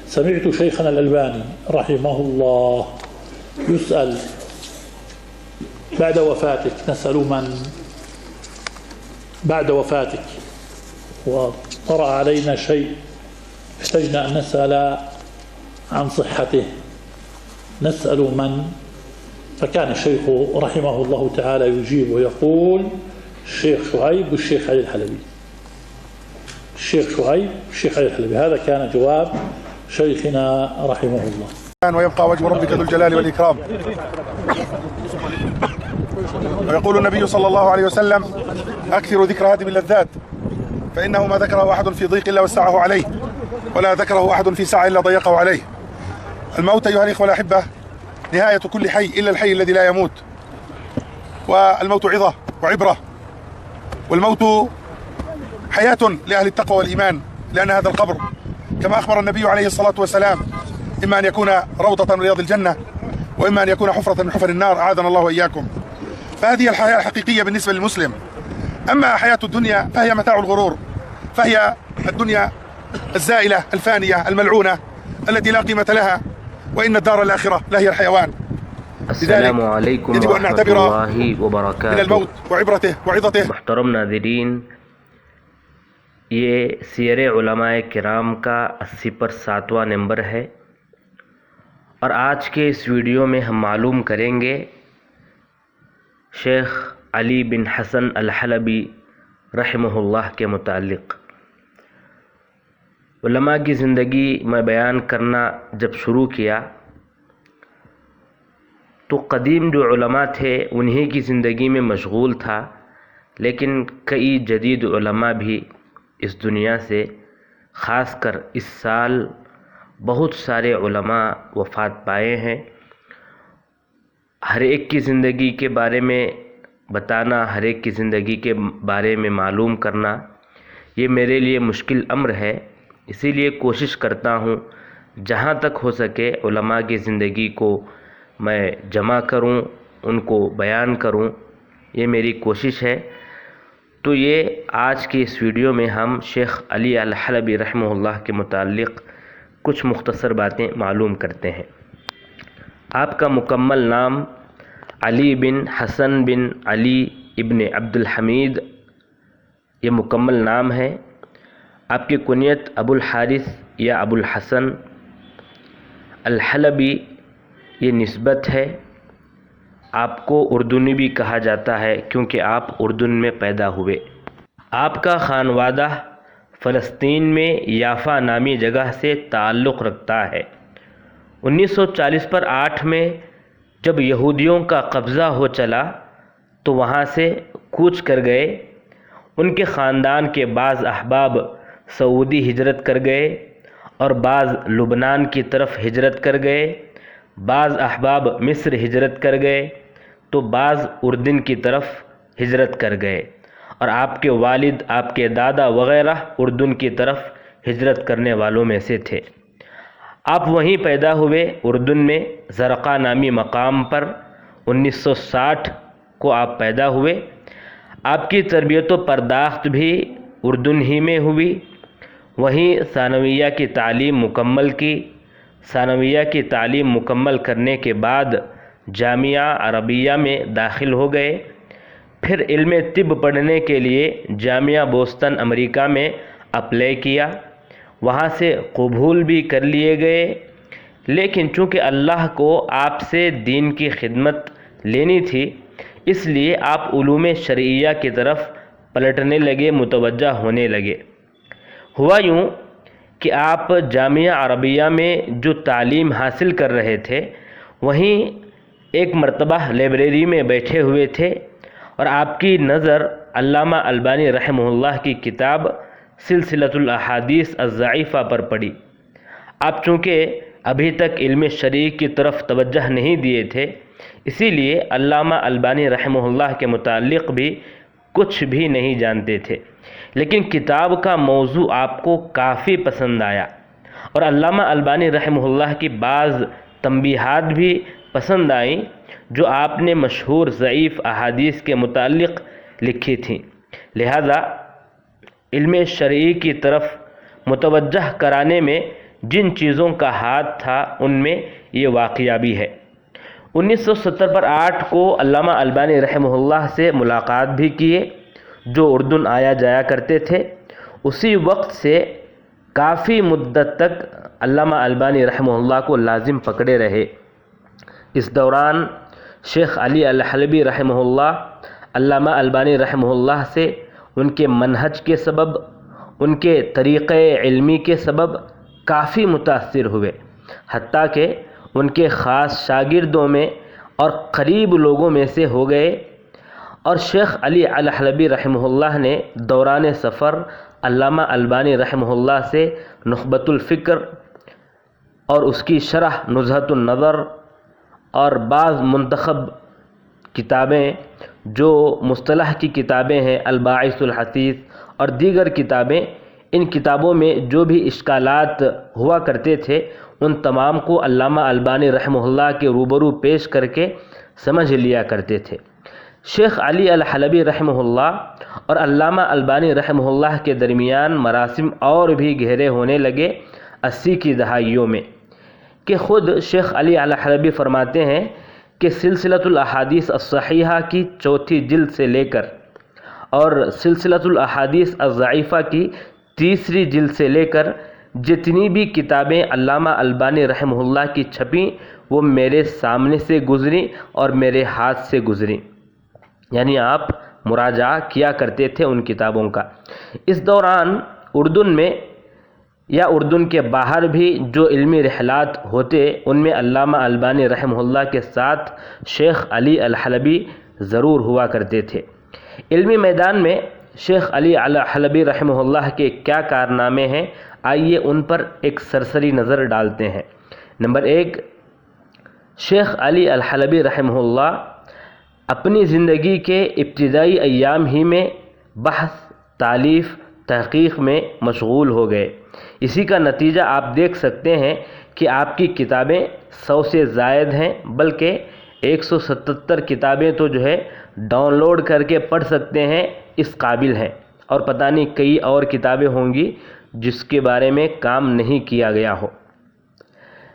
سمعت شيخنا الألباني رحمه الله يسأل بعد وفاتك، نسأل من بعد وفاتك وطرأ علينا شيء احتجنا أن نسأل عن صحته، نسأل من؟ فكان الشيخ رحمه الله تعالى يجيب ويقول الشيخ شعيب والشيخ علي الحلبي، الشيخ شعيب والشيخ علي الحلبي. هذا كان جواب شيخنا رحمه الله. ويبقى وجه ربك ذو الجلال والإكرام. ويقول النبي صلى الله عليه وسلم: أكثر ذكر هادم اللذات، فإنه ما ذكره أحد في ضيق إلا وسعه عليه، ولا ذكره أحد في سعة إلا ضيقه عليه. الموت أيها الإخوة الأحبة نهاية كل حي إلا الحي الذي لا يموت، والموت عظة وعبرة، والموت حياة لأهل التقوى والإيمان، لأن هذا القبر كما أخبر النبي عليه الصلاة والسلام إما أن يكون روضة من رياض الجنة، وإما أن يكون حفرة من حفر النار، أعاذنا الله وإياكم. فهذه الحياة الحقيقية بالنسبة للمسلم. أما حياة الدنيا فهي متاع الغرور، فهي الدنيا الزائلة الفانية الملعونة التي لا قيمة لها، وإن الدار الآخرة لهي الحيوان. السلام علیکم ورحمۃ اللہ وبرکاتہ. من الموت وعبرته وعظته. محترم ناظرین، یہ سیر علماء کرام کا 80 نمبر ہے، اور آج کے اس ویڈیو میں ہم معلوم کریں گے شیخ علی بن حسن الحلبی رحمہ اللہ کے متعلق. علماء کی زندگی میں بیان کرنا جب شروع کیا تو قدیم جو علماء تھے انہی کی زندگی میں مشغول تھا، لیکن کئی جدید علماء بھی اس دنیا سے، خاص کر اس سال بہت سارے علماء وفات پائے ہیں. ہر ایک کی زندگی کے بارے میں بتانا، ہر ایک کی زندگی کے بارے میں معلوم کرنا، یہ میرے لیے مشکل امر ہے. اسی لیے کوشش کرتا ہوں جہاں تک ہو سکے علماء کی زندگی کو میں جمع کروں، ان کو بیان کروں، یہ میری کوشش ہے. تو یہ آج کی اس ویڈیو میں ہم شیخ علی الحلبی رحمہ اللہ کے متعلق کچھ مختصر باتیں معلوم کرتے ہیں. آپ کا مکمل نام علی بن حسن بن علی ابن عبد الحمید، یہ مکمل نام ہے. آپ کی کنیت ابو الحارث یا ابو الحسن. الحلبی یہ نسبت ہے. آپ کو اردنی بھی کہا جاتا ہے کیونکہ آپ اردن میں پیدا ہوئے. آپ کا خانوادہ فلسطین میں یافا نامی جگہ سے تعلق رکھتا ہے. 1948 میں جب یہودیوں کا قبضہ ہو چلا تو وہاں سے کوچ کر گئے. ان کے خاندان کے بعض احباب سعودی ہجرت کر گئے اور بعض لبنان کی طرف ہجرت کر گئے، بعض احباب مصر ہجرت کر گئے تو بعض اردن کی طرف ہجرت کر گئے، اور آپ کے والد، آپ کے دادا وغیرہ اردن کی طرف ہجرت کرنے والوں میں سے تھے. آپ وہیں پیدا ہوئے اردن میں، زرقا نامی مقام پر. 1960 کو آپ پیدا ہوئے. آپ کی تربیت و پرداخت بھی اردن ہی میں ہوئی. وہیں ثانویہ کی تعلیم مکمل کی. ثانویہ کی تعلیم مکمل کرنے کے بعد جامعہ عربیہ میں داخل ہو گئے. پھر علم طب پڑھنے کے لیے جامعہ بوسٹن امریکہ میں اپلائی کیا. وہاں سے قبول بھی کر لیے گئے، لیکن چونکہ اللہ کو آپ سے دین کی خدمت لینی تھی، اس لیے آپ علوم شرعیہ کی طرف پلٹنے لگے، متوجہ ہونے لگے. ہوا یوں کہ آپ جامعہ عربیہ میں جو تعلیم حاصل کر رہے تھے، وہیں ایک مرتبہ لائبریری میں بیٹھے ہوئے تھے اور آپ کی نظر علامہ البانی رحمہ اللہ کی کتاب سلسلۃ الاحادیث الضعیفہ پر پڑی. آپ چونکہ ابھی تک علم شرعی کی طرف توجہ نہیں دیے تھے، اسی لیے علامہ البانی رحمہ اللہ کے متعلق بھی کچھ بھی نہیں جانتے تھے. لیکن کتاب کا موضوع آپ کو کافی پسند آیا اور علامہ البانی رحمہ اللہ کی بعض تنبیہات بھی پسند آئیں جو آپ نے مشہور ضعیف احادیث کے متعلق لکھی تھیں. لہذا علم شرعی کی طرف متوجہ کرانے میں جن چیزوں کا ہاتھ تھا ان میں یہ واقعہ بھی ہے۔ 1970 پر 8 کو علامہ البانی رحمہ اللہ سے ملاقات بھی کیے، جو اردن آیا جایا کرتے تھے۔ اسی وقت سے کافی مدت تک علامہ البانی رحمہ اللہ کو لازم پکڑے رہے۔ اس دوران شیخ علی الحلبی رحمہ اللہ علامہ البانی رحمہ اللہ سے ان کے منہج کے سبب، ان کے طریقہ علمی کے سبب کافی متاثر ہوئے، حتیٰ کہ ان کے خاص شاگردوں میں اور قریب لوگوں میں سے ہو گئے۔ اور شیخ علی الحلبی رحمہ اللہ نے دوران سفر علامہ البانی رحمہ اللہ سے نخبۃ الفکر اور اس کی شرح نزہۃ النظر اور بعض منتخب کتابیں جو مصطلح کی کتابیں ہیں، الباعث الحثیث اور دیگر کتابیں، ان کتابوں میں جو بھی اشکالات ہوا کرتے تھے ان تمام کو علامہ البانی رحمہ اللہ کے روبرو پیش کر کے سمجھ لیا کرتے تھے۔ شیخ علی الحلبی رحمہ اللہ اور علامہ البانی رحمہ اللہ کے درمیان مراسم اور بھی گہرے ہونے لگے 80 کی دہائیوں میں، کہ خود شیخ علی الحلبی فرماتے ہیں کہ سلسلۃ الاحادیث الصحیحہ کی 4تھی جلد سے لے کر اور سلسلۃ الاحادیث الضعیفہ کی 3ری جلد سے لے کر جتنی بھی کتابیں علامہ البانی رحمہ اللہ کی چھپیں وہ میرے سامنے سے گزریں اور میرے ہاتھ سے گزریں، یعنی آپ مراجعہ کیا کرتے تھے ان کتابوں کا۔ اس دوران اردن میں یا اردن کے باہر بھی جو علمی رحلات ہوتے ان میں علامہ البانی رحمہ اللہ کے ساتھ شیخ علی الحلبی ضرور ہوا کرتے تھے۔ علمی میدان میں شیخ علی الحلبی رحمہ اللہ کے کیا کارنامے ہیں، آئیے ان پر ایک سرسری نظر ڈالتے ہیں۔ نمبر 1، شیخ علی الحلبی رحمہ اللہ اپنی زندگی کے ابتدائی ایام ہی میں بحث، تالیف، تحقیق میں مشغول ہو گئے۔ اسی کا نتیجہ آپ دیکھ سکتے ہیں کہ آپ کی کتابیں 100 سے زائد ہیں، بلکہ 177 کتابیں تو جو ہے ڈاؤن لوڈ کر کے پڑھ سکتے ہیں، اس قابل ہیں، اور پتہ نہیں کئی اور کتابیں ہوں گی جس کے بارے میں کام نہیں کیا گیا ہو۔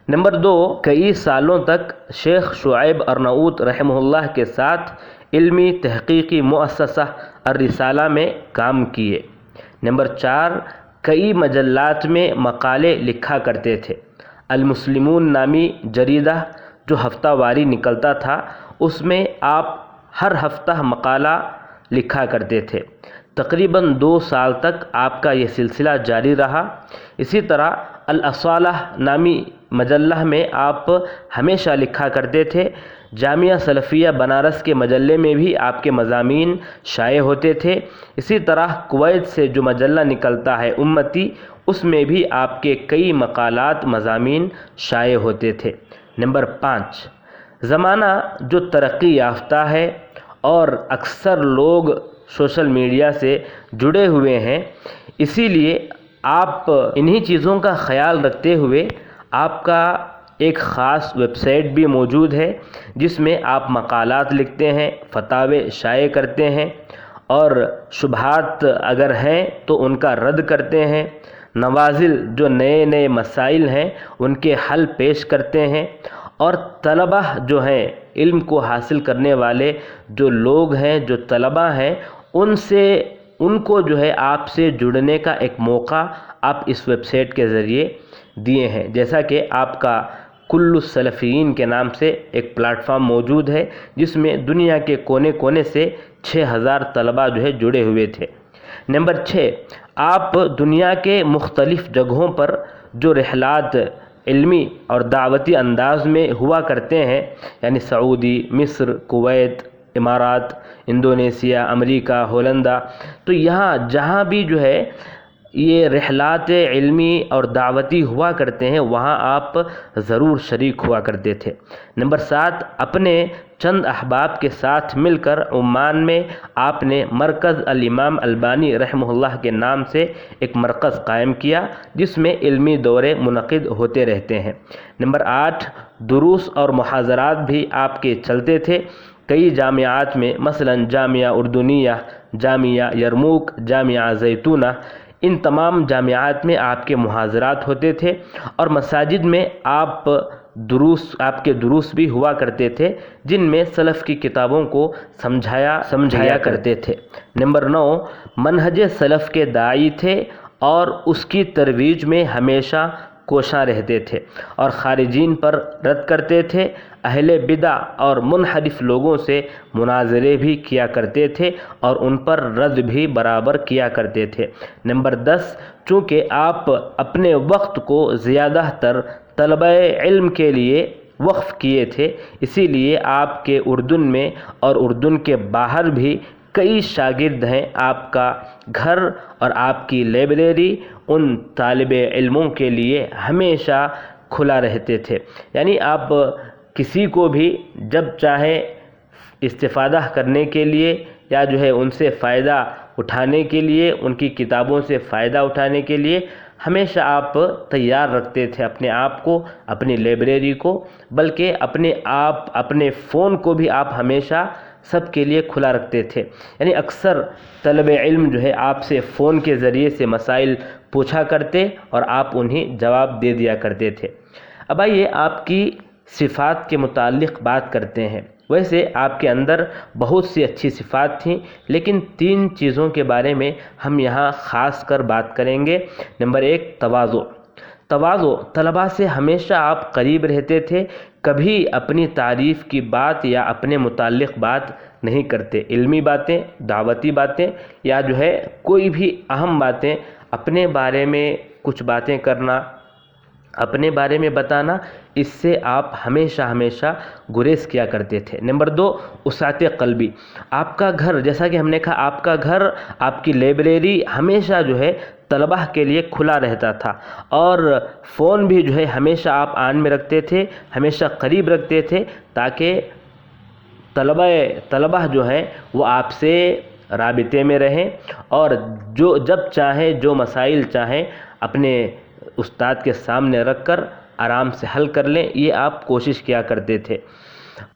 نمبر 2، کئی سالوں تک شیخ شعیب ارناؤوط رحمہ اللہ کے ساتھ علمی تحقیقی مؤسسہ الرسالہ میں کام کیے۔ نمبر 4، کئی مجلات میں مقالے لکھا کرتے تھے۔ المسلمون نامی جریدہ جو ہفتہ واری نکلتا تھا اس میں آپ ہر ہفتہ مقالہ لکھا کرتے تھے۔ تقریباً 2 سال تک آپ کا یہ سلسلہ جاری رہا۔ اسی طرح الاصالہ نامی مجلہ میں آپ ہمیشہ لکھا کرتے تھے۔ جامعہ سلفیہ بنارس کے مجلے میں بھی آپ کے مضامین شائع ہوتے تھے۔ اسی طرح کویت سے جو مجلہ نکلتا ہے امتی، اس میں بھی آپ کے کئی مقالات، مضامین شائع ہوتے تھے۔ نمبر 5، زمانہ جو ترقی یافتہ ہے اور اکثر لوگ سوشل میڈیا سے جڑے ہوئے ہیں، اسی لیے آپ انہی چیزوں کا خیال رکھتے ہوئے آپ کا ایک خاص ویب سائٹ بھی موجود ہے جس میں آپ مقالات لکھتے ہیں، فتاوے شائع کرتے ہیں، اور شبہات اگر ہیں تو ان کا رد کرتے ہیں، نوازل جو نئے نئے مسائل ہیں ان کے حل پیش کرتے ہیں، اور طلبہ جو ہیں، علم کو حاصل کرنے والے جو لوگ ہیں، جو طلبہ ہیں، ان کو جو ہے آپ سے جڑنے کا ایک موقع آپ اس ویب سائٹ کے ذریعے دیے ہیں۔ جیسا کہ آپ کا کل السلفیین کے نام سے ایک پلیٹ فارم موجود ہے جس میں دنیا کے کونے کونے سے 6000 طلبہ جو ہے جڑے ہوئے تھے۔ نمبر 6، آپ دنیا کے مختلف جگہوں پر جو رحلات علمی اور دعوتی انداز میں ہوا کرتے ہیں، یعنی سعودی، مصر، کویت، امارات، انڈونیشیا، امریکہ، ہولندا، تو یہاں جہاں بھی جو ہے یہ رحلات علمی اور دعوتی ہوا کرتے ہیں وہاں آپ ضرور شریک ہوا کرتے تھے۔ نمبر 7، اپنے چند احباب کے ساتھ مل کر عمان میں آپ نے مرکز الامام البانی رحمہ اللہ کے نام سے ایک مرکز قائم کیا جس میں علمی دورے منعقد ہوتے رہتے ہیں۔ نمبر 8، دروس اور محاضرات بھی آپ کے چلتے تھے کئی جامعات میں، مثلا جامعہ اردنیہ، جامعہ یرموک، جامعہ زیتونہ، ان تمام جامعات میں آپ کے محاضرات ہوتے تھے اور مساجد میں آپ کے دروس بھی ہوا کرتے تھے جن میں سلف کی کتابوں کو سمجھایا کرتے تھے۔ نمبر 9، منہج سلف کے داعی تھے اور اس کی ترویج میں ہمیشہ کوشاں رہتے تھے اور خارجین پر رد کرتے تھے۔ اہل بدع اور منحرف لوگوں سے مناظرے بھی کیا کرتے تھے اور ان پر رد بھی برابر کیا کرتے تھے۔ نمبر 10، چونکہ آپ اپنے وقت کو زیادہ تر طلبہ علم کے لیے وقف کیے تھے، اسی لیے آپ کے اردن میں اور اردن کے باہر بھی کئی شاگرد ہیں۔ آپ کا گھر اور آپ کی لائبریری ان طالب علموں کے لیے ہمیشہ کھلا رہتے تھے، یعنی آپ کسی کو بھی جب چاہیں استفادہ کرنے کے لیے یا جو ہے ان سے فائدہ اٹھانے کے لیے، ان کی کتابوں سے فائدہ اٹھانے کے لیے ہمیشہ آپ تیار رکھتے تھے اپنے آپ کو، اپنی لائبریری کو، بلکہ اپنے فون کو بھی آپ ہمیشہ سب کے لیے کھلا رکھتے تھے۔ یعنی اکثر طلب علم جو ہے آپ سے فون کے ذریعے سے مسائل پوچھا کرتے اور آپ انہیں جواب دے دیا کرتے تھے۔ اب آئیے آپ کی صفات کے متعلق بات کرتے ہیں۔ ویسے آپ کے اندر بہت سی اچھی صفات تھیں، لیکن 3 چیزوں کے بارے میں ہم یہاں خاص کر بات کریں گے۔ نمبر 1، تواضع۔ طلباء سے ہمیشہ آپ قریب رہتے تھے، کبھی اپنی تعریف کی بات یا اپنے متعلق بات نہیں کرتے۔ علمی باتیں، دعوتی باتیں یا جو ہے کوئی بھی اہم باتیں، اپنے بارے میں کچھ باتیں کرنا، اپنے بارے میں بتانا، اس سے آپ ہمیشہ گریز کیا کرتے تھے۔ نمبر 2، وسعت قلبی۔ آپ کا گھر، جیسا کہ ہم نے کہا، آپ کا گھر، آپ کی لائبریری ہمیشہ جو ہے طلبہ کے لیے کھلا رہتا تھا اور فون بھی جو ہے ہمیشہ آپ آن میں رکھتے تھے، ہمیشہ قریب رکھتے تھے تاکہ طلبہ جو ہیں وہ آپ سے رابطے میں رہیں اور جب چاہیں، جو مسائل چاہیں اپنے استاد کے سامنے رکھ کر آرام سے حل کر لیں، یہ آپ کوشش کیا کرتے تھے۔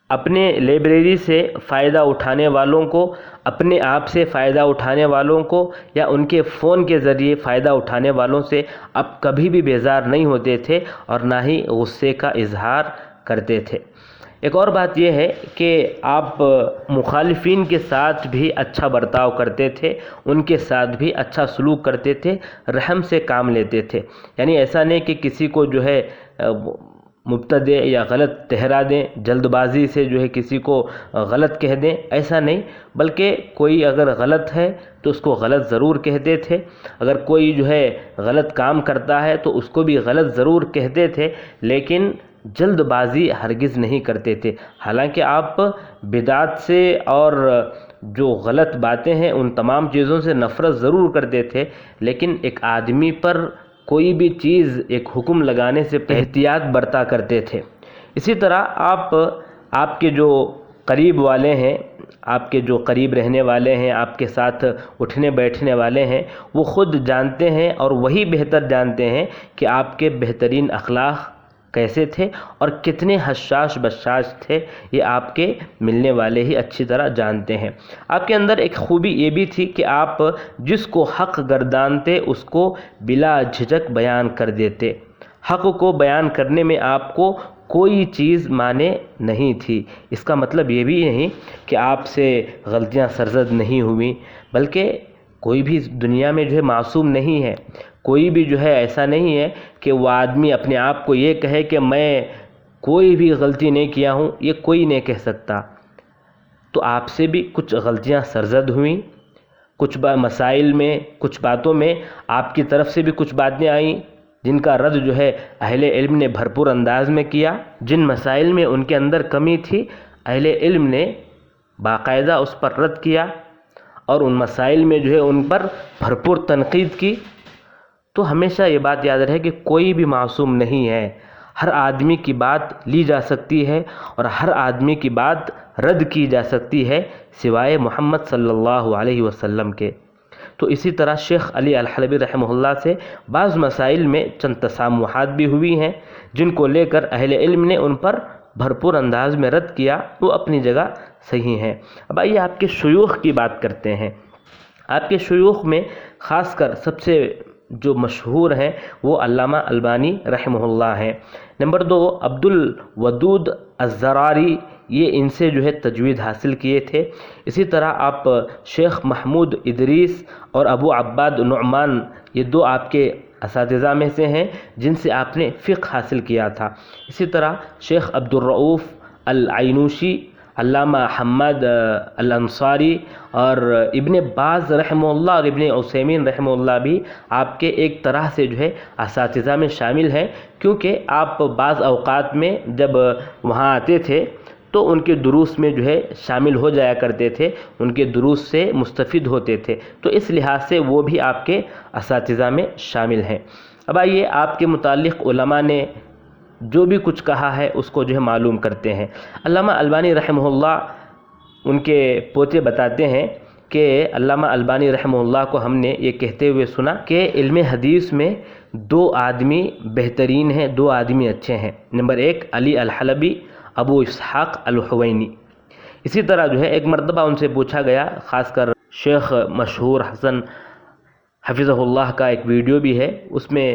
اپنے لائبریری سے فائدہ اٹھانے والوں کو، اپنے آپ سے فائدہ اٹھانے والوں کو یا ان کے فون کے ذریعے فائدہ اٹھانے والوں سے آپ کبھی بھی بیزار نہیں ہوتے تھے اور نہ ہی غصے کا اظہار کرتے تھے۔ ایک اور بات یہ ہے کہ آپ مخالفین کے ساتھ بھی اچھا برتاؤ کرتے تھے، ان کے ساتھ بھی اچھا سلوک کرتے تھے، رحم سے کام لیتے تھے۔ یعنی ایسا نہیں کہ کسی کو جو ہے مبتدع یا غلط ٹھہرا دیں، جلد بازی سے جو ہے کسی کو غلط کہہ دیں، ایسا نہیں، بلکہ کوئی اگر غلط ہے تو اس کو غلط ضرور کہتے تھے، اگر کوئی جو ہے غلط کام کرتا ہے تو اس کو بھی غلط ضرور کہتے تھے، لیکن جلد بازی ہرگز نہیں کرتے تھے۔ حالانکہ آپ بدعت سے اور جو غلط باتیں ہیں ان تمام چیزوں سے نفرت ضرور کرتے تھے، لیکن ایک آدمی پر کوئی بھی چیز، ایک حکم لگانے سے احتیاط برتا کرتے تھے۔ اسی طرح آپ کے جو قریب والے ہیں، آپ کے جو قریب رہنے والے ہیں، آپ کے ساتھ اٹھنے بیٹھنے والے ہیں، وہ خود جانتے ہیں اور وہی بہتر جانتے ہیں کہ آپ کے بہترین اخلاق کیسے تھے اور کتنے حشاش بشاش تھے، یہ آپ کے ملنے والے ہی اچھی طرح جانتے ہیں۔ آپ کے اندر ایک خوبی یہ بھی تھی کہ آپ جس کو حق گردانتے اس کو بلا جھجک بیان کر دیتے۔ حق کو بیان کرنے میں آپ کو کوئی چیز مانے نہیں تھی۔ اس کا مطلب یہ بھی نہیں کہ آپ سے غلطیاں سرزد نہیں ہوئیں، بلکہ کوئی بھی دنیا میں جو ہے معصوم نہیں ہے، کوئی بھی جو ہے ایسا نہیں ہے کہ وہ آدمی اپنے آپ کو یہ کہے کہ میں کوئی بھی غلطی نہیں کیا ہوں، یہ کوئی نہیں کہہ سکتا۔ تو آپ سے بھی کچھ غلطیاں سرزد ہوئیں، کچھ مسائل میں، کچھ باتوں میں آپ کی طرف سے بھی کچھ باتیں آئیں جن کا رد جو ہے اہل علم نے بھرپور انداز میں کیا۔ جن مسائل میں ان کے اندر کمی تھی، اہل علم نے باقاعدہ اس پر رد کیا اور ان مسائل میں جو ہے ان پر بھرپور تنقید کی۔ تو ہمیشہ یہ بات یاد رہے کہ کوئی بھی معصوم نہیں ہے، ہر آدمی کی بات لی جا سکتی ہے اور ہر آدمی کی بات رد کی جا سکتی ہے سوائے محمد صلی اللہ علیہ وسلم کے۔ تو اسی طرح شیخ علی الحلبی رحمہ اللہ سے بعض مسائل میں چند تسامحات بھی ہوئی ہیں جن کو لے کر اہل علم نے ان پر بھرپور انداز میں رد کیا، وہ اپنی جگہ صحیح ہیں۔ اب آئیے آپ کے شیوخ کی بات کرتے ہیں۔ آپ کے شیوخ میں خاص کر سب سے جو مشہور ہیں وہ علامہ البانی رحمہ اللہ ہیں۔ نمبر 2 عبد الودود الزراری، یہ ان سے جو ہے تجوید حاصل کیے تھے۔ اسی طرح آپ شیخ محمود ادریس اور ابو عباد نعمان، یہ 2 آپ کے اساتذہ میں سے ہیں جن سے آپ نے فقہ حاصل کیا تھا۔ اسی طرح شیخ عبد الرؤوف العینوشی، علامہ حماد الانصاری اور ابن باز رحمہ اللہ اور ابن عثیمین رحمہ اللہ بھی آپ کے ایک طرح سے جو ہے اساتذہ میں شامل ہیں، کیونکہ آپ بعض اوقات میں جب وہاں آتے تھے تو ان کے دروس میں جو ہے شامل ہو جایا کرتے تھے، ان کے دروس سے مستفید ہوتے تھے، تو اس لحاظ سے وہ بھی آپ کے اساتذہ میں شامل ہیں۔ اب آئیے آپ کے متعلق علماء نے جو بھی کچھ کہا ہے اس کو جو ہے معلوم کرتے ہیں۔ علامہ البانی رحمہ اللہ، ان کے پوتے بتاتے ہیں کہ علامہ البانی رحمہ اللہ کو ہم نے یہ کہتے ہوئے سنا کہ علم حدیث میں 2 آدمی بہترین ہیں، 2 آدمی اچھے ہیں۔ نمبر 1 علی الحلبی، ابو اسحاق الحوینی۔ اسی طرح جو ہے ایک مرتبہ ان سے پوچھا گیا، خاص کر شیخ مشہور حسن حفظہ اللہ کا ایک ویڈیو بھی ہے، اس میں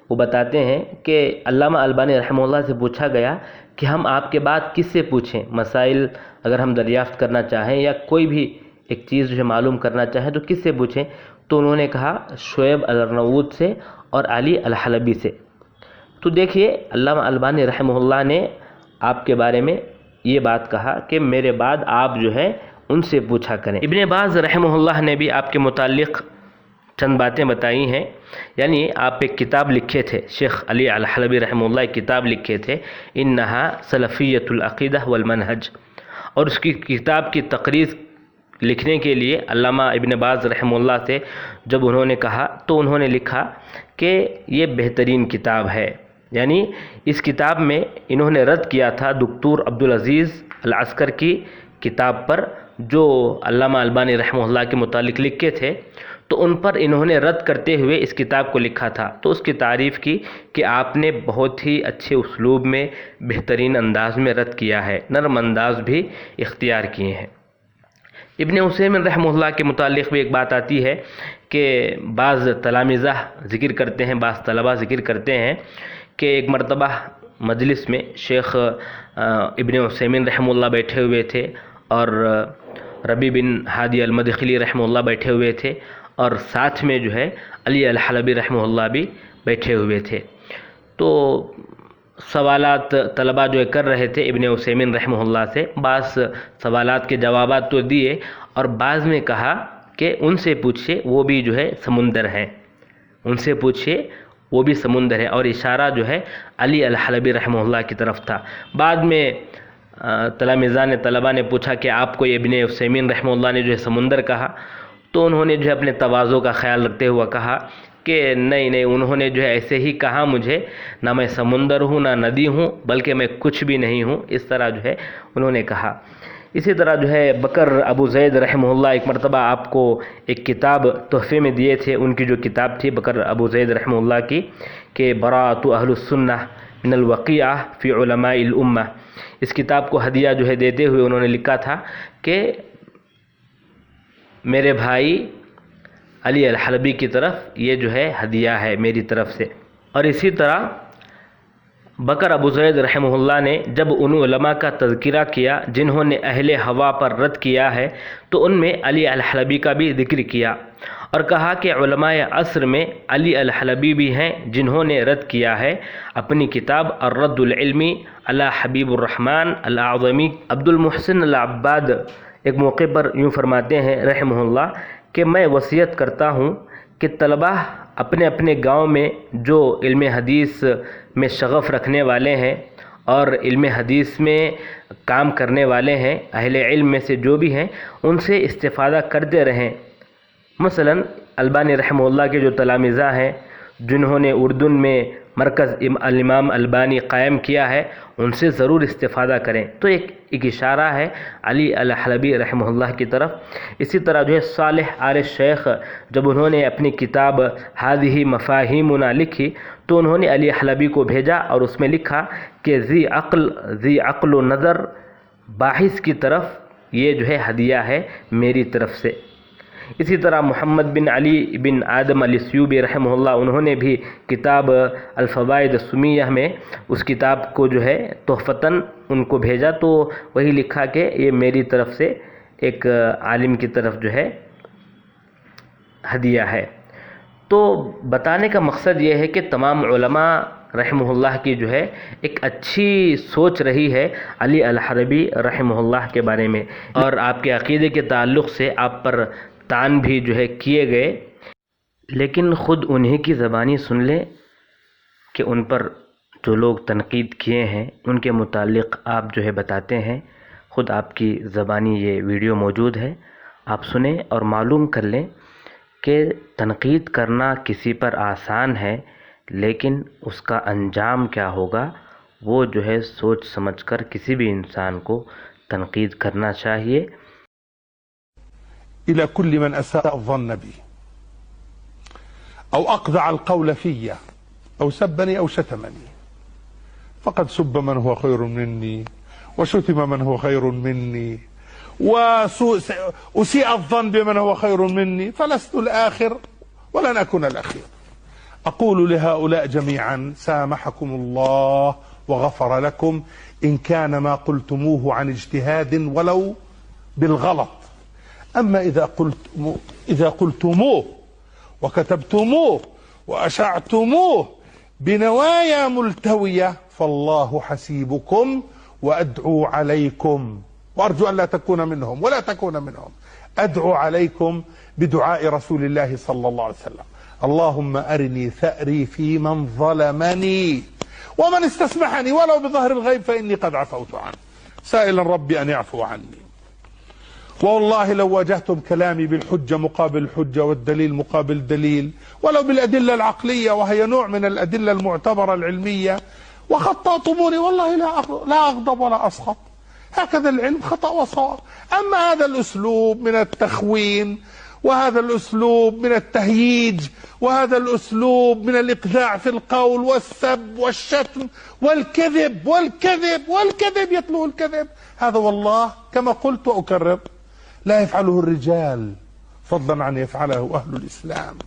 وہ بتاتے ہیں کہ علامہ البانی رحمہ اللہ سے پوچھا گیا کہ ہم آپ کے بعد کس سے پوچھیں، مسائل اگر ہم دریافت کرنا چاہیں یا کوئی بھی ایک چیز جو ہے معلوم کرنا چاہیں تو کس سے پوچھیں، تو انہوں نے کہا شعیب الارناؤوط سے اور علی الحلبی سے۔ تو دیکھیے علامہ البانی رحمہ اللہ نے آپ کے بارے میں یہ بات کہا کہ میرے بعد آپ جو ہے ان سے پوچھا کریں۔ ابن باز رحمہ اللہ نے بھی آپ کے متعلق چند باتیں بتائی ہیں، یعنی آپ ایک کتاب لکھے تھے، شیخ علی الحلبی رحمہ اللہ ایک کتاب لکھے تھے، انہا سلفیۃ العقیدہ والمنہج، اور اس کی کتاب کی تقریر لکھنے کے لیے علامہ ابن باز رحمہ اللہ سے جب انہوں نے کہا تو انہوں نے لکھا کہ یہ بہترین کتاب ہے، یعنی اس کتاب میں انہوں نے رد کیا تھا دکتور عبدالعزیز العسکر کی کتاب پر جو علامہ البانی رحمہ اللہ کے متعلق لکھے تھے، تو ان پر انہوں نے رد کرتے ہوئے اس کتاب کو لکھا تھا، تو اس کی تعریف کی کہ آپ نے بہت ہی اچھے اسلوب میں بہترین انداز میں رد کیا ہے، نرم انداز بھی اختیار کیے ہیں۔ ابن عثیمین رحمہ اللہ کے متعلق بھی ایک بات آتی ہے کہ بعض تلامذہ ذکر کرتے ہیں، بعض طلبہ ذکر کرتے ہیں کہ ایک مرتبہ مجلس میں شیخ ابن عثیمین رحمہ اللہ بیٹھے ہوئے تھے اور ربیع بن ہادی المدخلی رحمہ اللہ بیٹھے ہوئے تھے، اور ساتھ میں جو ہے علی الحلبی رحمہ اللہ بھی بیٹھے ہوئے تھے۔ تو سوالات طلبہ جو کر رہے تھے ابن عثیمین رحمہ اللہ سے، بعض سوالات کے جوابات تو دیے اور بعض میں کہا کہ ان سے پوچھے وہ بھی جو ہے سمندر ہیں، ان سے پوچھے وہ بھی سمندر ہے، اور اشارہ جو ہے علی الحلبی رحمہ اللہ کی طرف تھا۔ بعد میں تلامذہ طلبہ نے پوچھا کہ آپ کو ابن عثیمین رحمہ اللہ نے جو ہے سمندر کہا، تو انہوں نے جو ہے اپنے تواضع کا خیال رکھتے ہوا کہا کہ نہیں، انہوں نے جو ہے ایسے ہی کہا مجھے، نہ میں سمندر ہوں نہ ندی ہوں، بلکہ میں کچھ بھی نہیں ہوں، اس طرح جو ہے انہوں نے کہا۔ اسی طرح جو ہے بکر ابو زید رحمہ اللہ ایک مرتبہ آپ کو ایک کتاب تحفے میں دیے تھے، ان کی جو کتاب تھی بکر ابو زید رحمہ اللہ کی کہ براءۃ اہل السنہ من الوقیعہ فی علماء الامہ، اس کتاب کو ہدیہ جو ہے دیتے ہوئے انہوں نے لکھا تھا کہ میرے بھائی علی الحلبی کی طرف یہ جو ہے ہدیہ ہے میری طرف سے۔ اور اسی طرح بکر ابو زید رحمہ اللہ نے جب ان علماء کا تذکرہ کیا جنہوں نے اہل ہوا پر رد کیا ہے، تو ان میں علی الحلبی کا بھی ذکر کیا اور کہا کہ علماء عصر میں علی الحلبی بھی ہیں جنہوں نے رد کیا ہے اپنی کتاب الرد العلمی علی حبیب الرحمن الاعظمی۔ عبد المحسن العباد ایک موقع پر یوں فرماتے ہیں رحمہ اللہ کہ میں وصیت کرتا ہوں کہ طلبہ اپنے اپنے گاؤں میں جو علم حدیث میں شغف رکھنے والے ہیں اور علم حدیث میں کام کرنے والے ہیں، اہل علم میں سے جو بھی ہیں، ان سے استفادہ کرتے رہیں۔ مثلا البانی رحمہ اللہ کے جو تلامذہ ہیں جنہوں نے اردن میں مرکز الامام البانی قائم کیا ہے، ان سے ضرور استفادہ کریں۔ تو ایک اشارہ ہے علی الحلبی رحمہ اللہ کی طرف۔ اسی طرح جو ہے صالح آل شیخ جب انہوں نے اپنی کتاب ہذہ مفاہیمنا لکھی تو انہوں نے علی حلبی کو بھیجا اور اس میں لکھا کہ ذی عقل و نظر باحث کی طرف یہ جو ہے ہدیہ ہے میری طرف سے۔ اسی طرح محمد بن علی بن آدم السیوبی رحمہ اللہ، انہوں نے بھی کتاب الفوائد السمیہ میں اس کتاب کو جو ہے تحفتاً ان کو بھیجا، تو وہی لکھا کہ یہ میری طرف سے ایک عالم کی طرف جو ہے ہدیہ ہے۔ تو بتانے کا مقصد یہ ہے کہ تمام علماء رحمہ اللہ کی جو ہے ایک اچھی سوچ رہی ہے علی الحربی رحمہ اللہ کے بارے میں، اور آپ کے عقیدے کے تعلق سے آپ پر طعن بھی جو ہے کیے گئے، لیکن خود انہی کی زبانی سن لیں کہ ان پر جو لوگ تنقید کیے ہیں ان کے متعلق آپ جو ہے بتاتے ہیں۔ خود آپ کی زبانی یہ ویڈیو موجود ہے، آپ سنیں اور معلوم کر لیں کہ تنقید کرنا کسی پر آسان ہے، لیکن اس کا انجام کیا ہوگا وہ جو ہے سوچ سمجھ کر کسی بھی انسان کو تنقید کرنا چاہیے۔ إلى كل من أساء الظن بي أو أقذع القول في أو سبني أو شتمني، فقد سب من هو خير مني وشتم من هو خير مني وأسيء الظن بمن هو خير مني، فلست الآخر ولن أكون الأخير. أقول لهؤلاء جميعا سامحكم الله وغفر لكم إن كان ما قلتموه عن اجتهاد ولو بالغلط. أما إذا قلتموه وكتبتموه وأشعتموه بنوايا ملتوية فالله حسيبكم وأدعو عليكم، وأرجو أن لا تكون منهم ولا تكون منهم. أدعو عليكم بدعاء رسول الله صلى الله عليه وسلم: اللهم أرني ثأري في من ظلمني ومن استسمحني ولو بظهر الغيب فإني قد عفوت عنه، سائلا ربي أن يعفو عني. والله لو واجهتم كلامي بالحجة مقابل الحجة والدليل مقابل الدليل ولو بالأدلة العقلية وهي نوع من الأدلة المعتبرة العلمية وخطأتموني والله لا أغضب ولا أسخط. هكذا العلم خطأ وصواب. أما هذا الأسلوب من التخوين وهذا الأسلوب من التهييج وهذا الأسلوب من الإقذاع في القول والسب والشتم والكذب والكذب والكذب يتلو الكذب، هذا والله كما قلت وأكرر لا يفعله الرجال فضلا عن يفعله أهل الإسلام.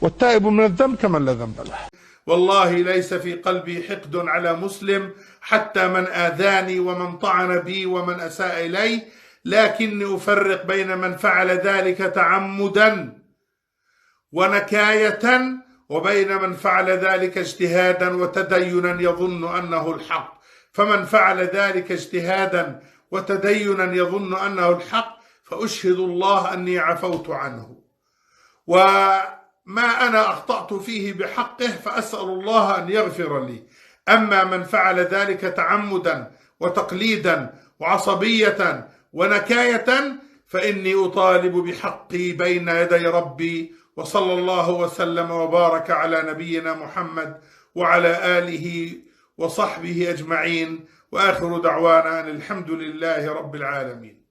والتائب من الذنب كمن لا ذنب له. والله ليس في قلبي حقد على مسلم حتى من آذاني ومن طعن بي ومن أساء إلي، لكني أفرق بين من فعل ذلك تعمدا ونكاية وبين من فعل ذلك اجتهادا وتدينا يظن أنه الحق. فمن فعل ذلك اجتهادا وتدينا يظن أنه الحق فأشهد الله أني عفوت عنه، وما أنا أخطأت فيه بحقه فأسأل الله أن يغفر لي. أما من فعل ذلك تعمدا وتقليدا وعصبية ونكاية فإني أطالب بحقي بين يدي ربي. وصلى الله وسلم وبارك على نبينا محمد وعلى آله وصحبه أجمعين، وآخر دعوانا أن الحمد لله رب العالمين.